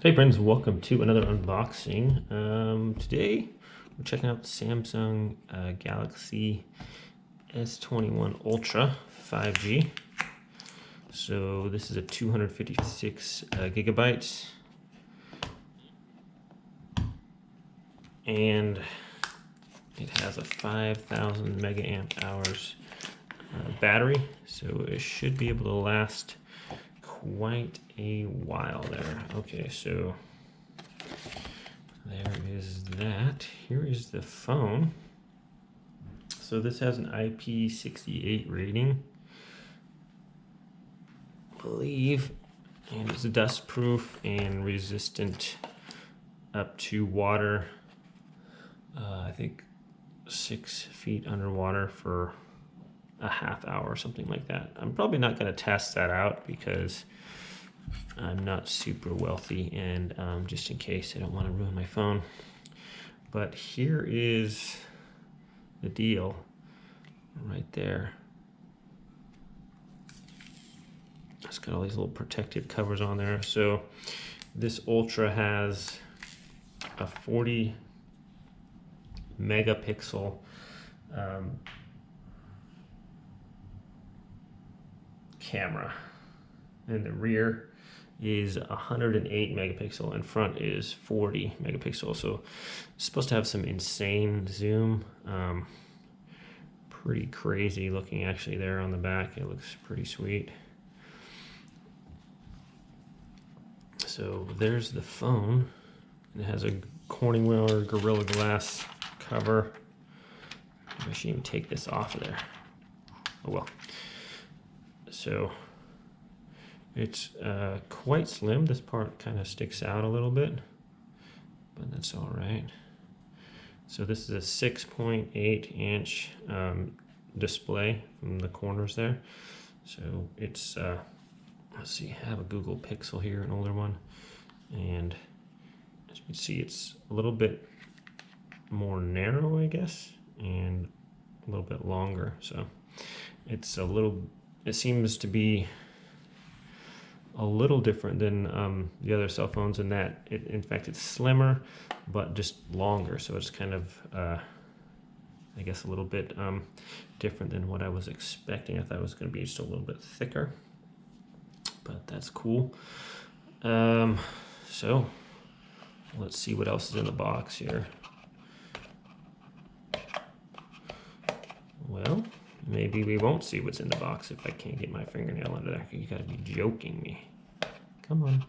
Hey friends, welcome to another unboxing. Today we're checking out the Samsung Galaxy S21 Ultra 5G. So this is a 256 gigabytes, and it has a 5,000 mega amp hours battery, so it should be able to last quite a while there. Okay, so there is that. Here is the phone. So this has an IP68 rating, I believe, and it's dust proof and resistant up to water. I think 6 feet underwater for a half hour or something like that. I'm probably not going to test that out because I'm not super wealthy, and just in case I don't want to ruin my phone. But here is the deal right there. It's got all these little protective covers on there. So this Ultra has a 40 megapixel camera, and the rear is 108 megapixel and front is 40 megapixel. So it's supposed to have some insane zoom. Pretty crazy looking actually there on the back. It looks pretty sweet. So there's the phone. It has a Corningware Gorilla Glass cover. I should even take this off of there. Oh well. So it's quite slim. This part kind of sticks out a little bit, but that's all right. So this is a 6.8 inch display from the corners there. So it's, let's see, I have a Google Pixel here, an older one. And as you can see, it's a little bit more narrow, I guess, and a little bit longer. So it's a little, it seems to be a little different than the other cell phones in that in fact it's slimmer but just longer, so it's kind of I guess a little bit different than what I was expecting. I thought it was going to be just a little bit thicker, but that's cool. So let's see what else is in the box here. Well, maybe we won't see what's in the box if I can't get my fingernail under there. You gotta be joking me. Come on.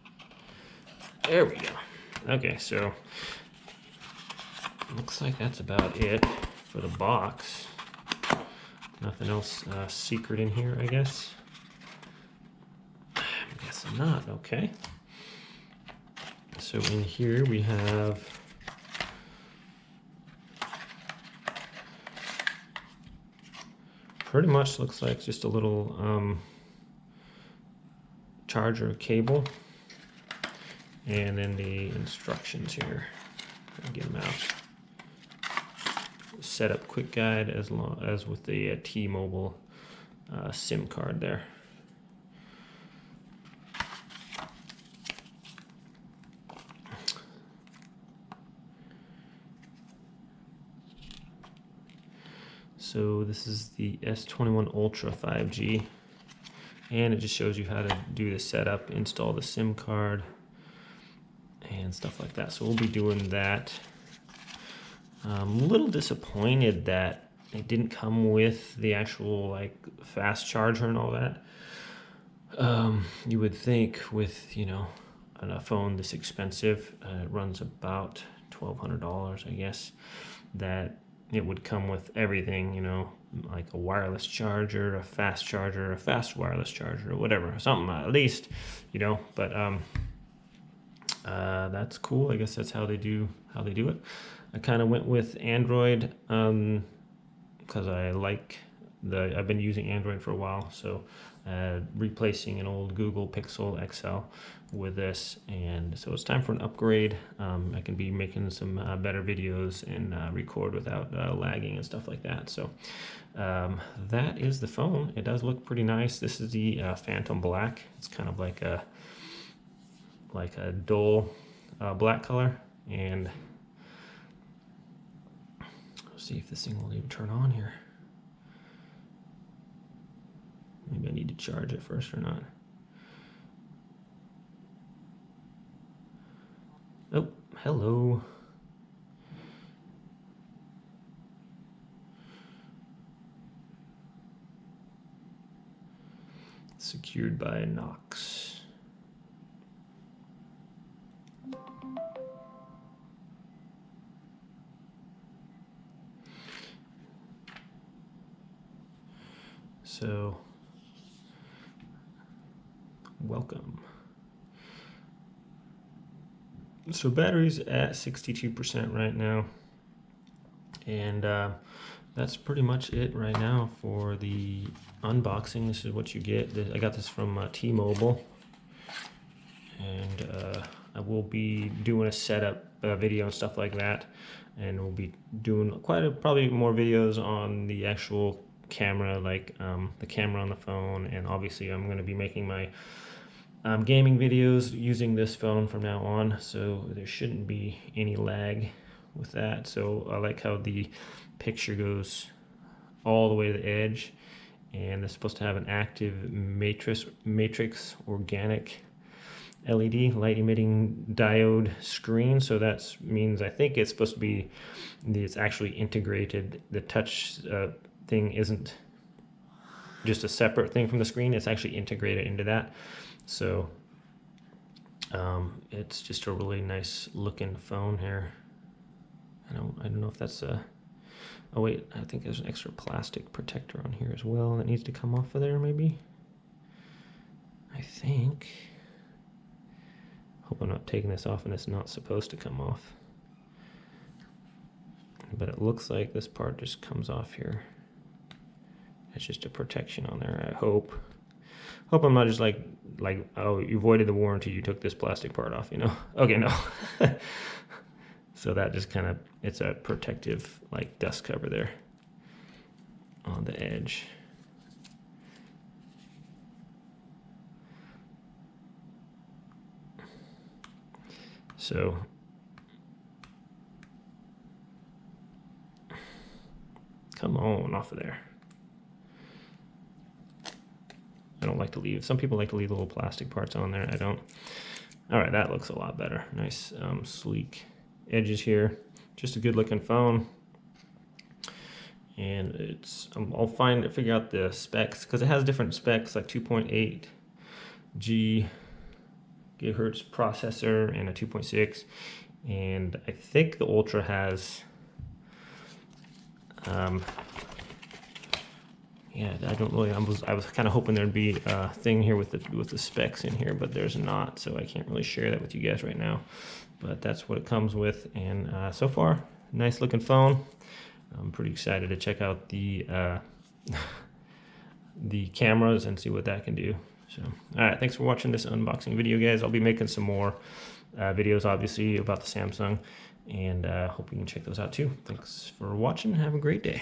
There we go. Okay, so looks like that's about it for the box. Nothing else secret in here, I guess. I'm guessing not. Okay. So in here we have pretty much looks like just a little charger cable, and then the instructions here. Get them out. Setup quick guide as long as with the T-Mobile SIM card there. So this is the S21 Ultra 5G, and it just shows you how to do the setup, install the SIM card, and stuff like that. So we'll be doing that. I'm a little disappointed that it didn't come with the actual like fast charger and all that. You would think with, you know, a phone this expensive, it runs about $1,200, I guess, that it would come with everything, you know, like a wireless charger, a fast wireless charger, or whatever, something at least, you know. But that's cool. I guess that's how they do it. I kind of went with Android because I like I've been using Android for a while, so replacing an old Google Pixel XL with this, and so it's time for an upgrade. I can be making some better videos and record without lagging and stuff like that. So that is the phone. It does look pretty nice. This is the Phantom Black. It's kind of like a like a dull black color, and let's see if this thing will even turn on here. Maybe I need to charge it first or not. Oh, hello. Secured by Knox. So, welcome. So battery's at 62% right now, and that's pretty much it right now for the unboxing. This is what you get. I got this from T-Mobile, and I will be doing a setup video and stuff like that, and we'll be doing probably more videos on the actual camera, like the camera on the phone, and obviously I'm going to be making my gaming videos using this phone from now on, so there shouldn't be any lag with that. So I like how the picture goes all the way to the edge, and it's supposed to have an active matrix organic LED light emitting diode screen. So that means, I think it's supposed to be, it's actually integrated. The touch thing isn't just a separate thing from the screen, it's actually integrated into that. So it's just a really nice looking phone here. I don't know if that's a, oh wait, I think there's an extra plastic protector on here as well that needs to come off of there maybe. I think. Hope I'm not taking this off and it's not supposed to come off. But it looks like this part just comes off here. It's just a protection on there, I hope. Hope I'm not just like, oh, you voided the warranty, you took this plastic part off, you know? Okay, no. So that just kind of, it's a protective like dust cover there on the edge. So come on off of there. I don't like to leave, some people like to leave the little plastic parts on there. I don't. All right, that looks a lot better. Nice sleek edges here. Just a good looking phone. And it's, I'll figure out the specs, because it has different specs, like 2.8 gigahertz processor and a 2.6. And I think the Ultra has, yeah, I don't really, I was kind of hoping there'd be a thing here with the specs in here, but there's not, so I can't really share that with you guys right now. But that's what it comes with, and so far, nice looking phone. I'm pretty excited to check out the cameras and see what that can do. So, all right, thanks for watching this unboxing video, guys. I'll be making some more videos, obviously, about the Samsung, and hope you can check those out too. Thanks for watching. Have a great day.